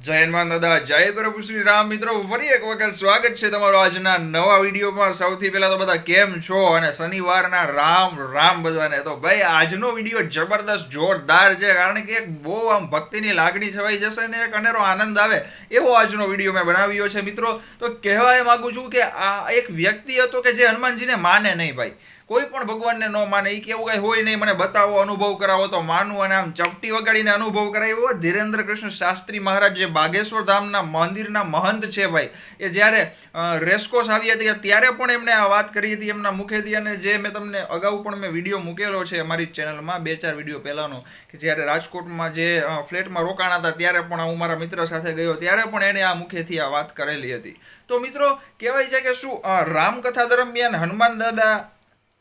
જય હનુમાન દાદા, જય પ્રભુ શ્રી રામ. મિત્રો, ફરી એક વખત સ્વાગત છે તમારો આજના નવા વિડીયોમાં. સૌથી પહેલા તો બધા કેમ છો અને શનિવારના રામ રામ બધાને. તો ભાઈ, આજનો વિડીયો જબરદસ્ત જોરદાર છે, કારણ કે એક બહુ આમ ભક્તિની લાગણી છવાઈ જશે ને એક અનેરો આનંદ આવે એવો આજનો વિડીયો મેં બનાવ્યો છે. મિત્રો, તો કહેવા એ માંગુ છું કે આ એક વ્યક્તિ હતો કે જે હનુમાનજીને માને નહીં ભાઈ. કોઈ પણ ભગવાનને ન માને, એ કેવું કઈ હોય નહીં, મને બતાવો, અનુભવ કરાવો તો માનું. અને આમ ચપટી વગાડીને અનુભવ કરાવ્યો ધીરેન્દ્ર કૃષ્ણ શાસ્ત્રી મહારાજ, જે બાગેશ્વર ધામના મંદિરના મહંત છે ભાઈ. એ જ્યારે રેસકોસ આવી હતી ત્યારે પણ એમણે આ વાત કરી હતી એમના મુખેથી. અને જે મેં તમને અગાઉ પણ મેં વિડીયો મૂકેલો છે અમારી ચેનલમાં 2-4 વિડીયો પહેલાંનો, કે જ્યારે રાજકોટમાં જે ફ્લેટમાં રોકાણા હતા ત્યારે પણ હું મારા મિત્ર સાથે ગયો ત્યારે પણ એણે આ મુખેથી આ વાત કરેલી હતી. તો મિત્રો, કહેવાય છે કે શું રામકથા દરમિયાન હનુમાન દાદા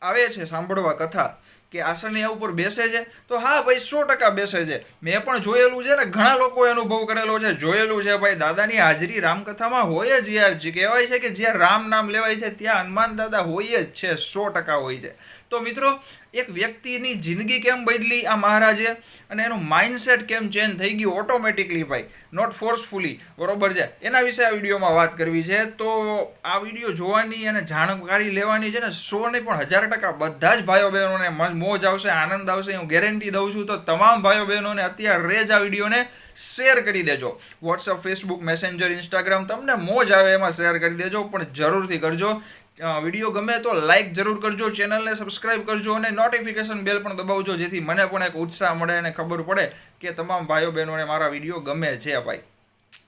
આવે છે સાંભળવા કથા, કે આસનિયા ઉપર બેસે છે? તો હા ભાઈ, 100% બેસે છે. મેં પણ જોયેલું છે ને, ઘણા લોકોએ અનુભવ કરેલો છે, જોયેલું છે ભાઈ. દાદાની હાજરી રામકથામાં હોય જ યાર. કહેવાય છે કે જ્યાં રામ નામ લેવાય છે ત્યાં હનુમાન દાદા હોય જ છે, 100% હોય છે. તો મિત્રો, એક વ્યક્તિની જિંદગી કેમ બદલી આ મહારાજે, અને એનું માઇન્ડસેટ કેમ ચેન્જ થઈ ગયું ઓટોમેટિકલી ભાઈ, નોટ ફોર્સફુલી, બરોબર છે, એના વિશે આ વિડીયોમાં વાત કરવી છે. તો આ વિડીયો જોવાની અને જાણકારી લેવાની છે ને, 100 નહીં પણ 1000% બધા જ ભાઈઓ બહેનોને મોજ આવશે, આનંદ આવશે, હું ગેરંટી દઉં છું. તો તમામ ભાઈઓ બહેનોને અત્યારે જ આ વિડીયોને શેર કરી દેજો. વોટ્સઅપ, ફેસબુક, મેસેન્જર, ઇન્સ્ટાગ્રામ, તમને મોજ આવે એમાં શેર કરી દેજો, પણ જરૂરથી કરજો. વિડીયો ગમે તો લાઇક જરૂર કરજો, ચેનલને સબસ્ક્રાઇબ કરજો અને નોટિફિકેશન બેલ પણ દબાવજો, જેથી મને પણ એક ઉત્સાહ મળે અને ખબર પડે કે તમામ ભાઈઓ બહેનોને મારા વિડીયો ગમે છે ભાઈ.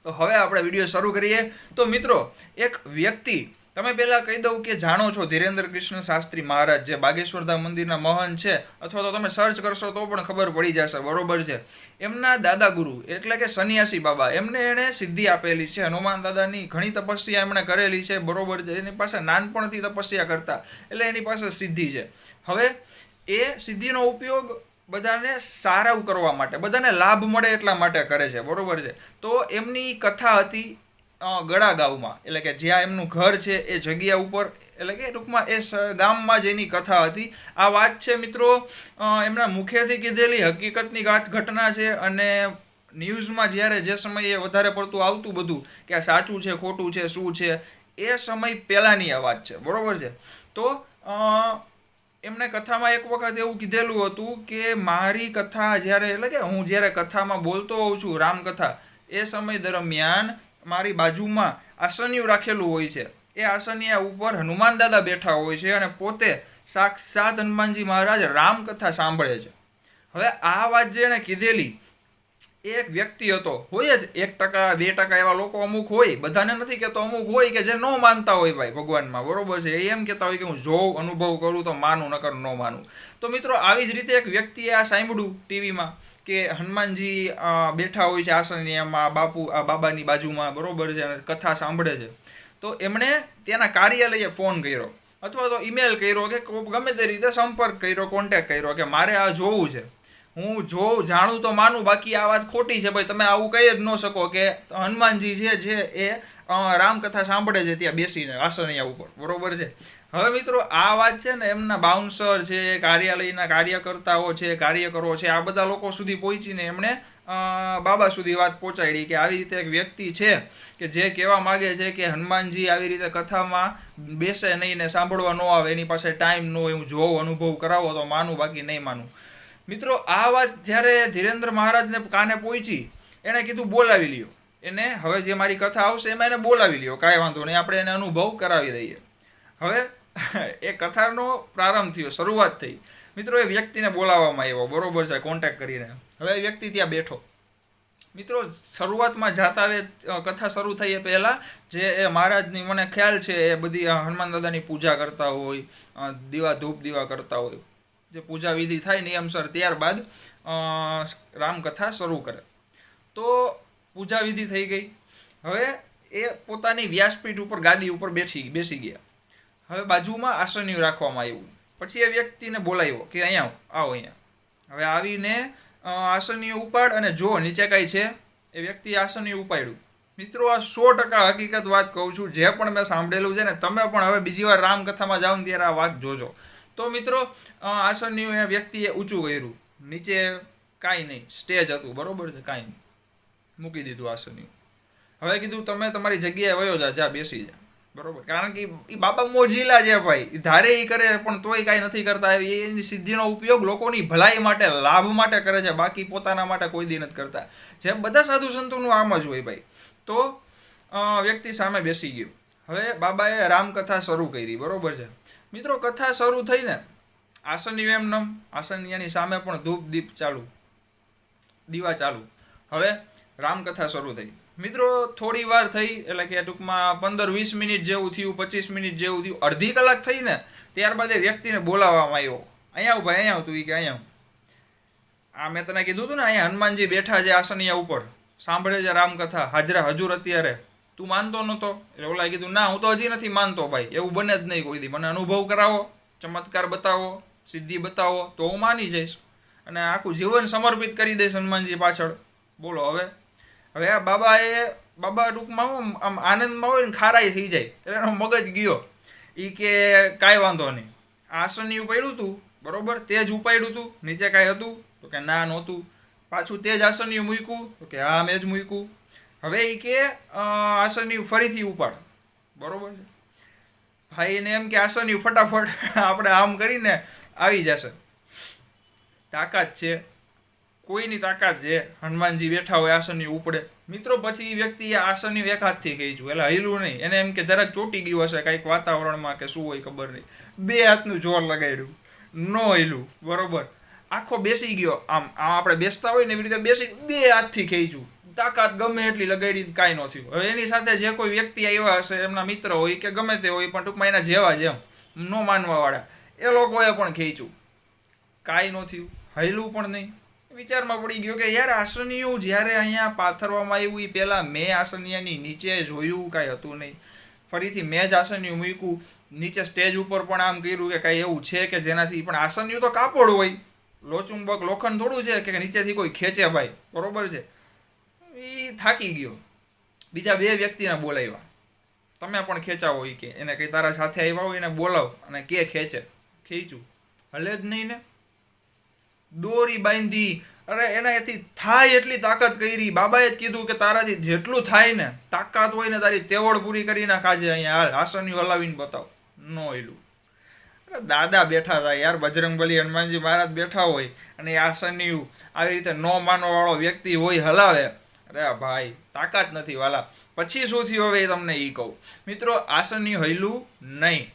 તો હવે આપણે વિડીયો શરૂ કરીએ. તો મિત્રો, એક વ્યક્તિ, તમે પહેલાં કહી દઉં કે જાણો છો ધીરેન્દ્ર કૃષ્ણ શાસ્ત્રી મહારાજ, જે બાગેશ્વરધામ મંદિરના મહંત છે, અથવા તો તમે સર્ચ કરશો તો પણ ખબર પડી જશે, બરોબર છે. એમના દાદા ગુરુ એટલે કે સન્યાસી બાબા, એણે સિદ્ધિ આપેલી છે. હનુમાન દાદાની ઘણી તપસ્યા એમણે કરેલી છે, બરોબર છે. એની પાસે નાનપણથી તપસ્યા કરતા, એટલે એની પાસે સિદ્ધિ છે. હવે એ સિદ્ધિનો ઉપયોગ બધાને સારું કરવા માટે, બધાને લાભ મળે એટલા માટે કરે છે, બરોબર છે. તો એમની કથા હતી ગળાગાંવમાં, એટલે કે જ્યાં એમનું ઘર છે એ જગ્યા ઉપર, એટલે કે ટૂંકમાં એ ગામમાં જ એની કથા હતી. આ વાત છે મિત્રો એમના મુખેથી કીધેલી હકીકતની ઘટના છે. અને ન્યૂઝમાં જ્યારે જે સમયે વધારે પડતું આવતું બધું કે આ સાચું છે, ખોટું છે, શું છે, એ સમય પહેલાંની આ વાત છે, બરોબર છે. તો એમણે કથામાં એક વખત એવું કીધેલું હતું કે મારી કથા જ્યારે, એટલે કે હું જ્યારે કથામાં બોલતો હોઉં છું રામકથા, એ સમય દરમિયાન મારી બાજુમાં આસનિયું રાખેલું હોય છે. એ આસનિયા ઉપર હનુમાન દાદા બેઠા હોય છે અને પોતે સાક્ષાત હનુમાનજી મહારાજ રામકથા સાંભળે છે. હવે આ વાત જે એણે કીધેલી, એ એક વ્યક્તિ હતો. હોય જ 1%, 2% એવા લોકો અમુક હોય, બધાને નથી કહેતો, અમુક હોય કે જે ન માનતા હોય ભાઈ ભગવાનમાં, બરોબર છે. એ એમ કહેતા હોય કે હું જોઉં, અનુભવ કરું તો માનું, નકર ન માનું. તો મિત્રો, આવી જ રીતે એક વ્યક્તિએ આ સાંભળ્યું ટીવીમાં કે હનુમાનજી બેઠા હોય છે આસનિયામાં, બાબાની બાજુમાં, બરોબર છે, અને કથા સાંભળે છે. તો એમણે ત્યાંના કાર્યાલયે ફોન કર્યો, અથવા તો ઈમેલ કર્યો, કે ગમે તે રીતે સંપર્ક કર્યો, કોન્ટેક્ટ કર્યો, કે મારે આ જોવું છે. હું જાણું તો માનું, બાકી આ વાત ખોટી છે ભાઈ. તમે આવું કહી જ ન શકો કે હનુમાનજી જે એ રામકથા સાંભળે છે ત્યાં બેસીને આસનિયા ઉપર, બરોબર છે. હવે મિત્રો, આ વાત છે ને એમના બાઉન્સર છે, કાર્યાલયના કાર્યકર્તાઓ છે, કાર્યકરો છે, આ બધા લોકો સુધી પહોંચીને એમણે બાબા સુધી વાત પહોંચાડી કે આવી રીતે એક વ્યક્તિ છે કે જે કહેવા માગે છે કે હનુમાનજી આવી રીતે કથામાં બેસે નહીં ને સાંભળવા ન આવે, એની પાસે ટાઈમ ન હોય, હું જોઉં, અનુભવ કરાવો તો માનું, બાકી નહીં માનું. મિત્રો, આ વાત જ્યારે ધીરેન્દ્ર મહારાજને કાને પહોંચી, એણે કીધું બોલાવી લ્યો એને. હવે જે મારી કથા આવશે એમાં એને બોલાવી લ્યો, કાંઈ વાંધો નહીં, આપણે એને અનુભવ કરાવી દઈએ. હવે એ કથાનો પ્રારંભ થયો, શરૂઆત થઈ. મિત્રો, એ વ્યક્તિને બોલાવવામાં આવ્યો, બરોબર છે, કોન્ટેક્ટ કરીને. હવે એ વ્યક્તિ ત્યાં બેઠો. મિત્રો, શરૂઆતમાં જાતા કથા શરૂ થઈ એ પહેલાં જે એ મહારાજની, મને ખ્યાલ છે, એ બધી હનુમાન દાદાની પૂજા કરતા હોય, ધૂપ દીવા કરતા હોય, જે પૂજા વિધિ થાય નિયમસર, ત્યારબાદ રામકથા શરૂ કરે. તો પૂજા વિધિ થઈ ગઈ. હવે એ પોતાની વ્યાસપીઠ ઉપર, ગાદી ઉપર બેસી ગયા. હવે બાજુમાં આસનિયું રાખવામાં આવ્યું. પછી એ વ્યક્તિને બોલાવ્યો કે અહીંયા આવો, અહીંયા. હવે આવીને આસનિયું ઉપાડ અને જો નીચે કાંઈ છે. એ વ્યક્તિએ આસનિયું ઉપાડ્યું. મિત્રો, આ 100% હકીકત વાત કહું છું, જે પણ મેં સાંભળેલું છે ને, તમે પણ હવે બીજી વાર રામકથામાં જાઓ ને ત્યારે આ વાત જોજો. તો મિત્રો, આસનિયું એ વ્યક્તિએ ઊંચું કર્યું. નીચે કાંઈ નહીં, સ્ટેજ હતું, બરોબર છે, કાંઈ નહીં, મૂકી દીધું આસનિયું. હવે કીધું તમે તમારી જગ્યાએ વયો જા બેસી જા, બરોબર. કારણ કે એ બાબા મોજીલા છે ભાઈ, ધારે એ કરે પણ તોય કાંઈ નથી કરતા. એની સિદ્ધિનો ઉપયોગ લોકોની ભલાઈ માટે, લાભ માટે કરે છે, બાકી પોતાના માટે કોઈ દી નથી કરતા. જે બધા સાધુ સંતોનું આમ જ હોય ભાઈ. તો વ્યક્તિ સામે બેસી ગયો. હવે બાબાએ રામકથા શરૂ કરી, બરોબર છે મિત્રો. કથા શરૂ થઈને આસની એમનમ, આસનિયાની સામે પણ ધૂપ દીપ ચાલુ, દીવા ચાલુ. હવે રામકથા શરૂ થઈ મિત્રો. થોડી વાર થઈ એટલે કે ટૂંકમાં 15-20 મિનિટ જેવું થયું, 25 મિનિટ જેવું થયું, અડધી કલાક થઈ ને ત્યારબાદ એ વ્યક્તિને બોલાવવામાં આવ્યો. અહીંયા આવ ભાઈ, અહીંયા આવ. તું કે અહીંયા આ મેં તને કીધું હતું ને, અહીંયા હનુમાનજી બેઠા છે આસનિયા ઉપર, સાંભળે છે રામકથા, હાજરા હજુર અત્યારે. તું માનતો નહોતો? એટલે ઓલા કીધું ના, હું તો હજી નથી માનતો ભાઈ, એવું બને જ નહીં કોઈ દી. મને અનુભવ કરાવો, ચમત્કાર બતાવો, સિદ્ધિ બતાવો તો હું માની જઈશ અને આખું જીવન સમર્પિત કરી દઈશ હનુમાનજી પાછળ. બોલો હવે આ બાબા ટૂંકમાં આમ આનંદમાં હોય ને ખારાઈ થઈ જાય એટલે એનો મગજ ગયો. એ કે કાંઈ વાંધો નહીં, આસનિયું પડ્યું હતું, બરોબર, તે જ ઉપાડ્યું હતું, નીચે કાંઈ હતું? તો કે ના નહોતું. પાછું તે જ આસનિયું મૂક્યું? તો કે હા મેં જ મૂક્યું. હવે એ કે આસનિયું ફરીથી ઉપાડ, બરોબર છે. ભાઈને એમ કે આસનિયું ફટાફટ આપણે આમ કરીને આવી જશે. તાકાત છે, કોઈની તાકાત છે. હનુમાનજી બેઠા હોય, આસનિયું ઉપડે મિત્રો. પછી વ્યક્તિ આસનિયું એક હાથથી ખેંચ્યું, એટલે હૈલું નહીં. એને એમ કે જરાક ચોટી ગયું હશે કાંઈક વાતાવરણમાં કે શું હોય ખબર નહીં. 2 હાથનું જોર લગાડ્યું, નો હૈલું, બરોબર. આખો બેસી ગયો. આમ આપણે બેસતા હોય ને એવી રીતે બેસી 2 હાથથી ખેંચ્યું. તાકાત ગમે એટલી લગાડી, કાંઈ ન થયું. હવે એની સાથે જે કોઈ વ્યક્તિ આવ્યા હશે, એમના મિત્ર હોય કે ગમે તે હોય, પણ ટૂંકમાં એના જેવા જ, એમ ન માનવાવાળા, એ લોકોએ પણ ખેંચ્યું, કાંઈ ન થયું, હૈલું પણ નહીં. વિચારમાં પડી ગયો કે યાર આસનિયું જ્યારે અહીંયા પાથરવામાં આવ્યું એ પહેલાં મેં આસનિયાની નીચે જોયું, કાંઈ હતું નહીં. ફરીથી મેં જ આસનિયું મૂક્યું, નીચે સ્ટેજ ઉપર પણ આમ કર્યું કે કાંઈ એવું છે કે જેનાથી, પણ આસનિયું તો કાપડ હોય, લોચુંબક લોખંડ થોડું છે કે નીચેથી કોઈ ખેંચે ભાઈ, બરોબર છે. એ થાકી ગયો. બીજા 2 વ્યક્તિને બોલાવ્યા, તમે પણ ખેંચાવો એ કે, એને કંઈ તારા સાથે આવ્યા હોય એને બોલાવ અને કે ખેંચે. ખેંચ્યું, હલે જ નહીં ને. દોરી બાંધી, અરે એનાથી થાય એટલી તાકાત કરી. બાબાએ જ કીધું કે તારાથી જેટલું થાય ને, તાકાત હોય ને તારી તેવડ પૂરી કરી નાખ. આજે અહીંયા હાલ આસનિયું હલાવીને બતાવ. નો એલું. અરે દાદા બેઠા હતા યાર, બજરંગબલી હનુમાનજી મહારાજ બેઠા હોય અને આસનિયું આવી રીતે ન માનવાવાળો વ્યક્તિ હોય હલાવે, અરે ભાઈ તાકાત નથી વાલા. પછી શું થયું હવે તમને એ કહું મિત્રો. આસનિયું હૈલું નહીં.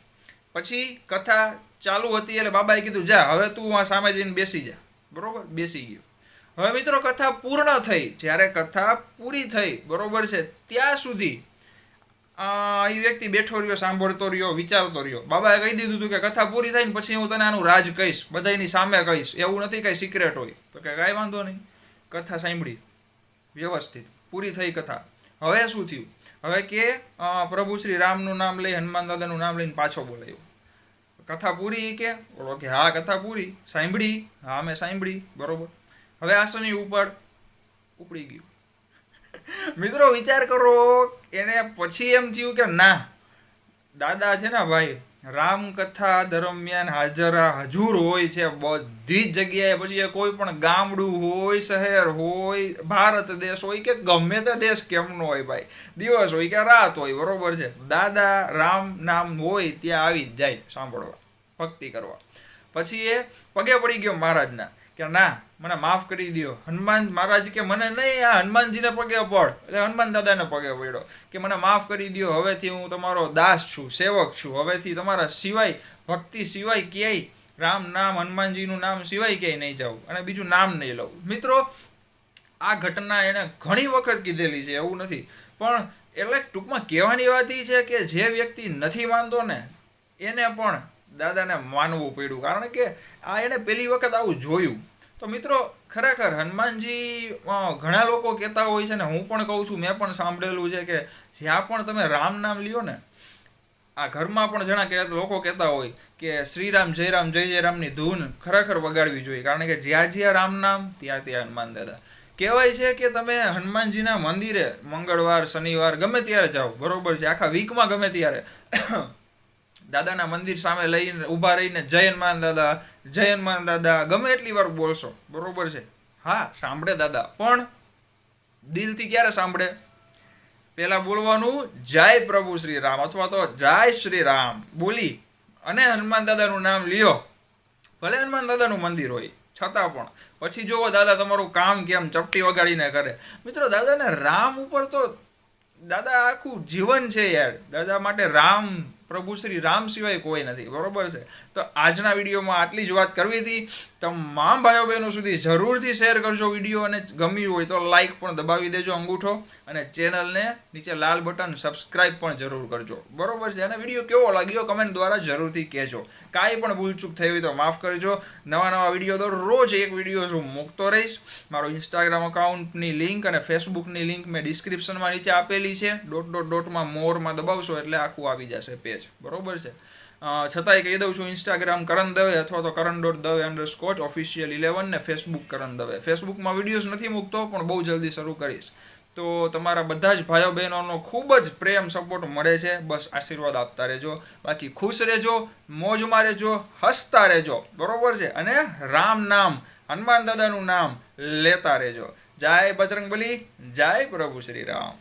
પછી કથા ચાલુ હતી એટલે બાબાએ કીધું જા હવે તું આ સામે જઈને બેસી જા, બરોબર. બેસી ગયો. હવે મિત્રો કથા પૂર્ણ થઈ. જ્યારે કથા પૂરી થઈ, બરોબર છે, ત્યાં સુધી એ વ્યક્તિ બેઠો રહ્યો, સાંભળતો રહ્યો, વિચારતો રહ્યો. બાબાએ કહી દીધું હતું કે કથા પૂરી થાય ને પછી હું તને આનું રાજ કહીશ, બધાની સામે કહીશ, એવું નથી કાંઈ સિક્રેટ હોય. તો કે કાંઈ વાંધો નહીં. કથા સાંભળી, વ્યવસ્થિત પૂરી થઈ કથા. હવે શું થયું? હવે કે પ્રભુ શ્રી રામનું નામ લઈ, હનુમાન દાદાનું નામ લઈને પાછો બોલાયો. કથા પૂરી કે? બોલો કે હા કથા પૂરી. સાંભળી? હા મેં સાંભળી, બરોબર. હવે આસની ઉપડી ગયું. મિત્રો વિચાર કરો, એને પછી એમ થયું કે ના, દાદા છે ને ભાઈ રામકથા દરમિયાન હજુર હોય છે બધી જ જગ્યાએ. પછી એ કોઈ પણ ગામડું હોય, શહેર હોય, ભારત દેશ હોય કે ગમે તે દેશ કેમનો હોય ભાઈ, દિવસ હોય કે રાત હોય, બરોબર છે, દાદા રામ નામ હોય ત્યાં આવી જ જાય સાંભળવા, ભક્તિ કરવા. પછી એ પગે પડી ગયો મહારાજના કે ના મને માફ કરી દો. હનુમાન મહારાજ કે મને નહીં, આ હનુમાનજીને પગે પડ. એટલે હનુમાન દાદાને પગે પડ્યો કે મને માફ કરી દો, હવેથી હું તમારો દાસ છું, સેવક છું, હવેથી તમારા સિવાય, ભક્તિ સિવાય ક્યાંય, રામ નામ હનુમાનજીનું નામ સિવાય ક્યાંય નહીં જાઉં અને બીજું નામ નહીં લઉં. મિત્રો આ ઘટના એણે ઘણી વખત કીધેલી છે, એવું નથી, પણ એટલે ટૂંકમાં કહેવાની વાત એ છે કે જે વ્યક્તિ નથી માનતો ને એને પણ દાદાને માનવું પડ્યું, કારણ કે આ એણે પહેલી વખત આવું જોયું. તો મિત્રો ખરેખર હનુમાનજી ઘણા લોકો કહેતા હોય છે ને, હું પણ કહું છું, મેં પણ સાંભળેલું છે કે જ્યાં પણ તમે રામ નામ લ્યો ને, આ ઘરમાં પણ જણા લોકો કહેતા હોય કે શ્રીરામ જય જય રામની ધૂન ખરેખર વગાડવી જોઈએ, કારણ કે જ્યાં જ્યાં રામ નામ ત્યાં ત્યાં હનુમાન દાદા. કહેવાય છે કે તમે હનુમાનજીના મંદિરે મંગળવાર શનિવાર ગમે ત્યારે જાઓ, બરોબર છે, આખા વીકમાં ગમે ત્યારે દાદાના મંદિર સામે લઈને ઊભા રહીને જય હનુમાન દાદા ગમે એટલી વાર બોલશો, બરોબર છે. હા સાંભળે દાદા, પણ દિલથી ક્યારે સાંભળે? પહેલા બોલવાનું જય પ્રભુ શ્રી રામ અથવા તો જય શ્રી રામ બોલી અને હનુમાન દાદાનું નામ લ્યો. ભલે હનુમાન દાદાનું મંદિર હોય છતાં પણ પછી જોવો દાદા તમારું કામ કેમ ચપટી વગાડીને કરે. મિત્રો દાદાને રામ ઉપર તો દાદા આખું જીવન છે યાર. દાદા માટે રામ, પ્રભુ શ્રી રામ સિવાય કોઈ નથી, બરોબર છે. તો આજના વિડીયોમાં આટલી જ વાત કરવી હતી. તમામ ભાઈઓ બહેનો સુધી જરૂરથી શેર કરજો વિડીયો, અને ગમ્યું હોય તો લાઈક પણ દબાવી દેજો અંગૂઠો, અને ચેનલને નીચે લાલ બટન સબસ્ક્રાઈબ પણ જરૂર કરજો, બરોબર છે. અને વિડીયો કેવો લાગ્યો કમેન્ટ દ્વારા જરૂરથી કહેજો. કાંઈ પણ ભૂલચૂક થઈ હોય તો માફ કરજો. નવા વિડીયો દરરોજ એક વિડીયો હું મૂકતો રહીશ. મારો ઇન્સ્ટાગ્રામ અકાઉન્ટની લિંક અને ફેસબુકની લિંક મેં ડિસ્ક્રિપ્શનમાં નીચે આપેલી છે. .માં મોરમાં દબાવશો એટલે આખું આવી જશે પેજ, બરોબર છે. છતાંય કહી દઉં છું, ઇન્સ્ટાગ્રામ કરણ દવે અથવા તો કરણ.dave_ ઓફિશિયલ 11 ને ફેસબુક કરણ દવે. ફેસબુકમાં વિડીયોઝ નથી મૂકતો પણ બહુ જલ્દી શરૂ કરીશ. તો તમારા બધા જ ભાઈઓ બહેનોનો ખૂબ જ પ્રેમ સપોર્ટ મળે છે. બસ આશીર્વાદ આપતા રહેજો. બાકી ખુશ રહેજો, મોજમાં રહેજો, હસતા રહેજો, બરોબર છે. અને રામ નામ, હનુમાન દાદાનું નામ લેતા રહેજો. જય બજરંગબલી, જય પ્રભુ શ્રી રામ.